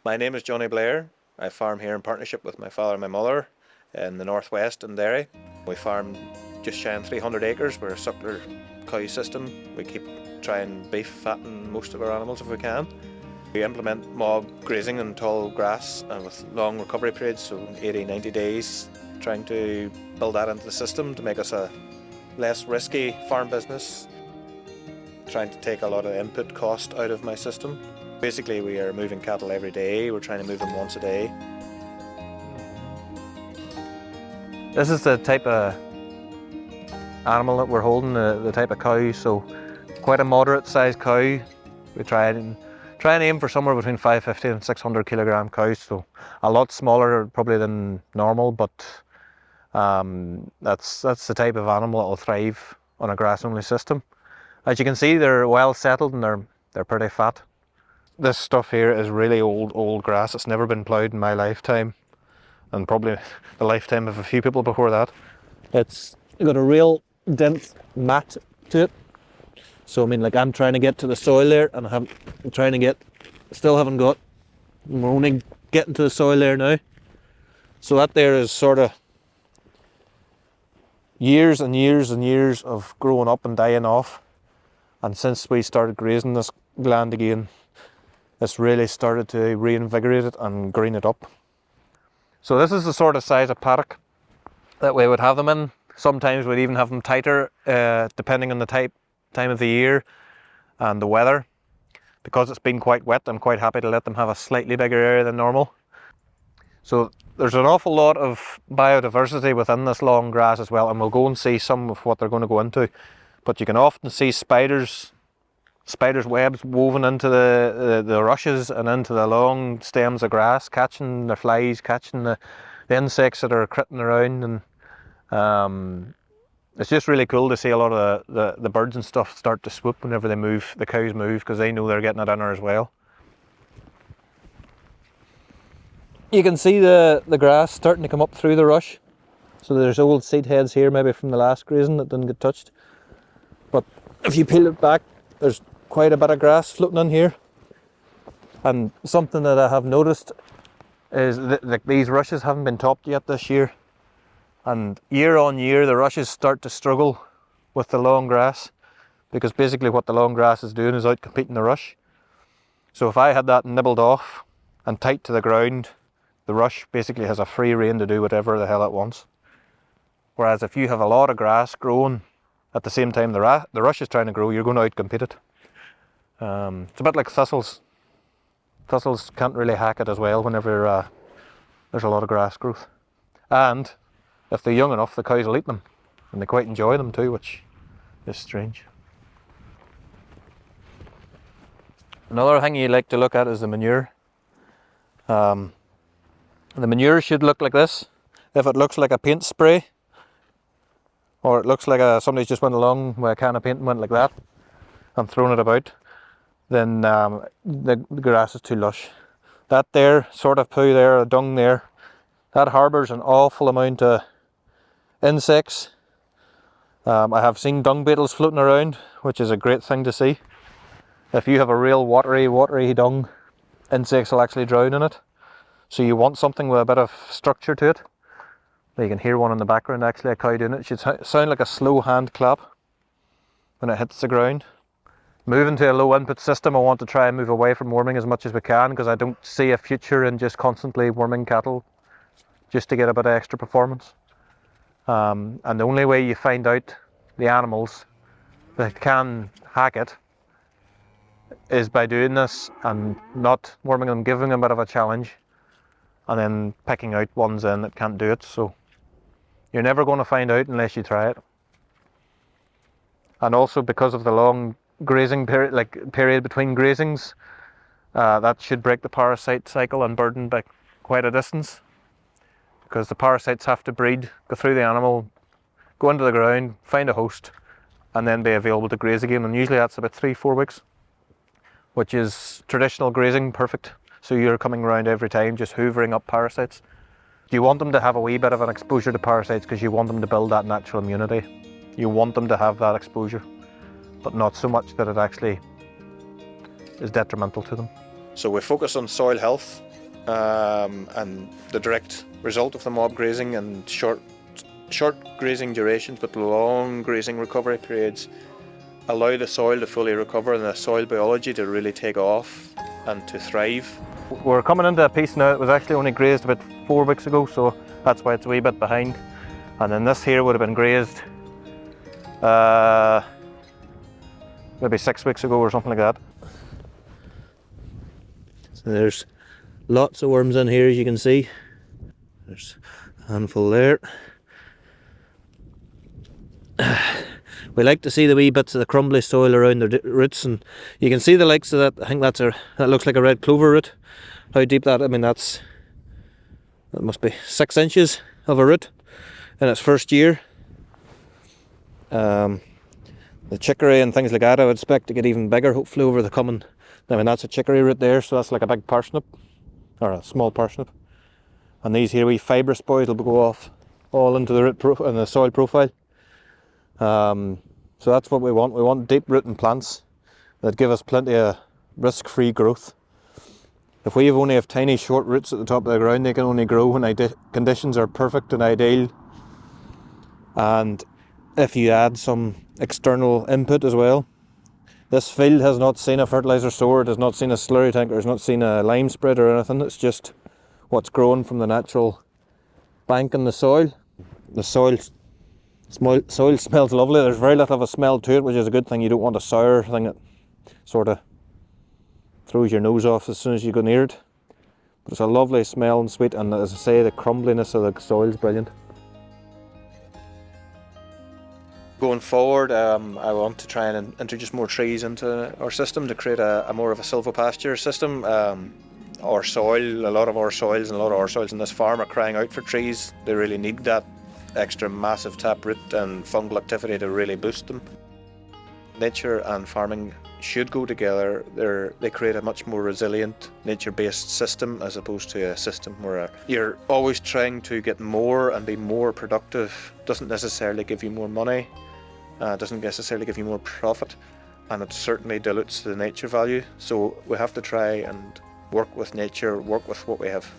My name is Jonny Blair. I farm here in partnership with my father and my mother in the northwest in Derry. We farm just shy of 300 acres. We're a suckler cow system. We keep trying beef fatten most of our animals if we can. We implement mob grazing and tall grass with long recovery periods, so 80, 90 days, trying to build that into the system to make us a less risky farm business. Trying to take a lot of input cost out of my system. Basically, we are moving cattle every day. We're trying to move them once a day. This is the type of animal that we're holding, the type of cow. So quite a moderate sized cow. We try and aim for somewhere between 550 and 600 kilogram cows. So a lot smaller probably than normal, but that's the type of animal that will thrive on a grass only system. As you can see, they're well settled and they're pretty fat. This stuff here is really old grass. It's never been ploughed in my lifetime, and probably the lifetime of a few people before that. It's got a real dense mat to it. So I mean, like, I'm trying to get to the soil there, and still haven't got. We're only getting to the soil there now. So that there is sort of years and years and years of growing up and dying off. And since we started grazing this land again, it's really started to reinvigorate it and green it up. So this is the sort of size of paddock that we would have them in. Sometimes we'd even have them tighter, depending on the time of the year and the weather. Because it's been quite wet, I'm quite happy to let them have a slightly bigger area than normal. So there's an awful lot of biodiversity within this long grass as well, and we'll go and see some of what they're going to go into. But you can often see spiders' webs woven into the rushes and into the long stems of grass, catching the flies, catching the insects that are critting around, and it's just really cool to see a lot of the birds and stuff start to swoop whenever the cows move, because they know they're getting it in there as well. You can see the grass starting to come up through the rush. So there's old seed heads here, maybe from the last grazing that didn't get touched. But if you peel it back, there's quite a bit of grass floating in here. And something that I have noticed is that these rushes haven't been topped yet this year. And year on year, the rushes start to struggle with the long grass, because basically what the long grass is doing is out competing the rush. So if I had that nibbled off and tight to the ground, the rush basically has a free rein to do whatever the hell it wants. Whereas if you have a lot of grass growing at the same time the rush is trying to grow, you're going to outcompete it. It's a bit like thistles. Thistles can't really hack it as well whenever there's a lot of grass growth. And if they're young enough, the cows will eat them, and they quite enjoy them too, which is strange. Another thing you like to look at is the manure. The manure should look like this. If it looks like a paint spray, or it looks like somebody's just went along with a can of paint and went like that and thrown it about, then the grass is too lush. That there sort of poo there, dung there, that harbours an awful amount of insects. I have seen dung beetles floating around, which is a great thing to see. If you have a real watery dung, insects will actually drown in it. So you want something with a bit of structure to it. You can hear one in the background, actually, a cow doing it. It should sound like a slow hand clap when it hits the ground. Moving to a low input system, I want to try and move away from worming as much as we can, because I don't see a future in just constantly worming cattle just to get a bit of extra performance. And the only way you find out the animals that can hack it is by doing this and not worming them, giving them a bit of a challenge, and then picking out ones in that can't do it. So you're never going to find out unless you try it. And also, because of the long grazing period between grazings, that should break the parasite cycle and burden by quite a distance, because the parasites have to breed, go through the animal, go into the ground, find a host, and then be available to graze again. And usually that's about 3-4 weeks, which is traditional grazing perfect. So you're coming around every time just hoovering up parasites. You want them to have a wee bit of an exposure to parasites, because you want them to build that natural immunity. You want them to have that exposure, but not so much that it actually is detrimental to them. So we focus on soil health, and the direct result of the mob grazing and short grazing durations but long grazing recovery periods allow the soil to fully recover and the soil biology to really take off and to thrive. We're coming into a piece now. It was actually only grazed about 4 weeks ago, so that's why it's a wee bit behind. And then this here would have been grazed maybe 6 weeks ago or something like that. So there's lots of worms in here, as you can see. There's a handful there. We like to see the wee bits of the crumbly soil around the roots, and you can see the likes of that. I think that looks like a red clover root. How deep that? I mean, that must be 6 inches of a root in its first year. The chicory and things like that, I would expect to get even bigger, hopefully over the coming. I mean, that's a chicory root there, so that's like a big parsnip, or a small parsnip. And these here wee fibrous boys will go off all into the root and the soil profile. So that's what we want. We want deep rooting plants that give us plenty of risk-free growth. If we only have tiny short roots at the top of the ground, they can only grow when conditions are perfect and ideal. And if you add some external input as well. This field has not seen a fertiliser sower, it has not seen a slurry tanker, it has not seen a lime spread or anything. It's just what's growing from the natural bank in the soil. The soil smells lovely. There's very little of a smell to it, which is a good thing. You don't want a sour thing that sort of throws your nose off as soon as you go near it. But it's a lovely smell and sweet, and as I say, the crumbliness of the soil is brilliant. Going forward, I want to try and introduce more trees into our system to create a more of a silvopasture system. Our soil, a lot of our soils in this farm are crying out for trees. They really need that extra massive taproot and fungal activity to really boost them. Nature and farming should go together. They create a much more resilient nature-based system as opposed to a system where you're always trying to get more and be more productive. Doesn't necessarily give you more money, doesn't necessarily give you more profit, and it certainly dilutes the nature value. So we have to try and work with nature, work with what we have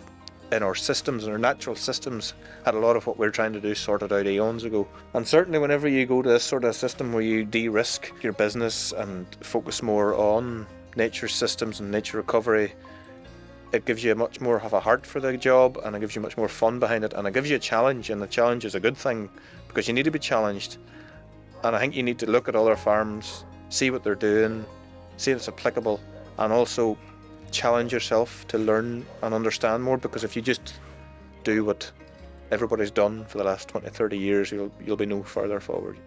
in our systems, and our natural systems had a lot of what we're trying to do sorted out eons ago. And certainly whenever you go to this sort of system where you de-risk your business and focus more on nature systems and nature recovery, it gives you much more of a heart for the job, and it gives you much more fun behind it, and it gives you a challenge, and the challenge is a good thing because you need to be challenged. And I think you need to look at other farms, see what they're doing, see if it's applicable, and also challenge yourself to learn and understand more, because if you just do what everybody's done for the last 20-30 years, you'll be no further forward.